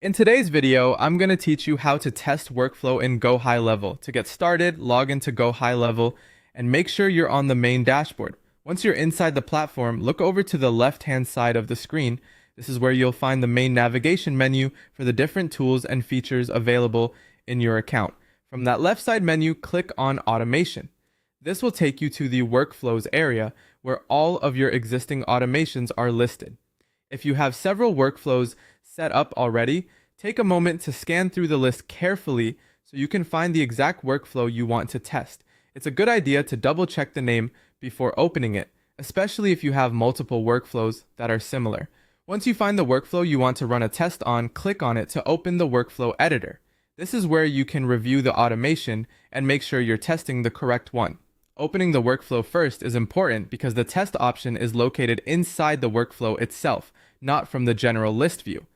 In today's video, I'm going to teach you how to test workflow in Gohighlevel. To get started, log into Gohighlevel and make sure you're on the main dashboard. Once you're inside the platform, look over to the left-hand side of the screen. This is where you'll find the main navigation menu for the different tools and features available in your account. From that left side menu, click on Automation. This will take you to the Workflows area where all of your existing automations are listed. If you have several workflows set up already, take a moment to scan through the list carefully so you can find the exact workflow you want to test. It's a good idea to double check the name before opening it, especially if you have multiple workflows that are similar. Once you find the workflow you want to run a test on, click on it to open the workflow editor. This is where you can review the automation and make sure you're testing the correct one. Opening the workflow first is important because the test option is located inside the workflow itself, not from the general list view.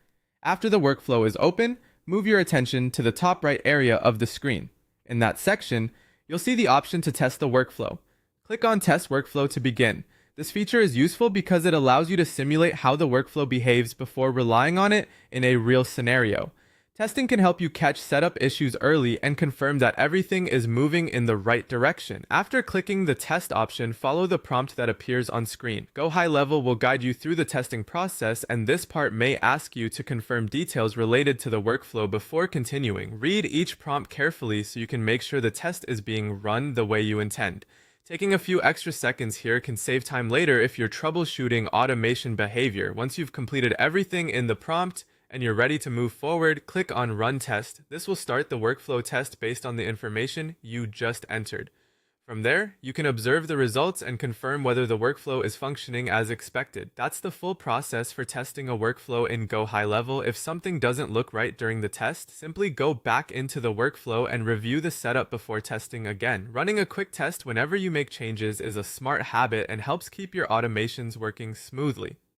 After the workflow is open, move your attention to the top right area of the screen. In that section, you'll see the option to test the workflow. Click on Test Workflow to begin. This feature is useful because it allows you to simulate how the workflow behaves before relying on it in a real scenario. Testing can help you catch setup issues early and confirm that everything is moving in the right direction. After clicking the test option, follow the prompt that appears on screen. Gohighlevel will guide you through the testing process, and this part may ask you to confirm details related to the workflow before continuing. Read each prompt carefully so you can make sure the test is being run the way you intend. Taking a few extra seconds here can save time later if you're troubleshooting automation behavior. Once you've completed everything in the prompt, and you're ready to move forward, click on Run Test. This will start the workflow test based on the information you just entered. From there, you can observe the results and confirm whether the workflow is functioning as expected. That's the full process for testing a workflow in Gohighlevel. If something doesn't look right during the test, simply go back into the workflow and review the setup before testing again. Running a quick test whenever you make changes is a smart habit and helps keep your automations working smoothly.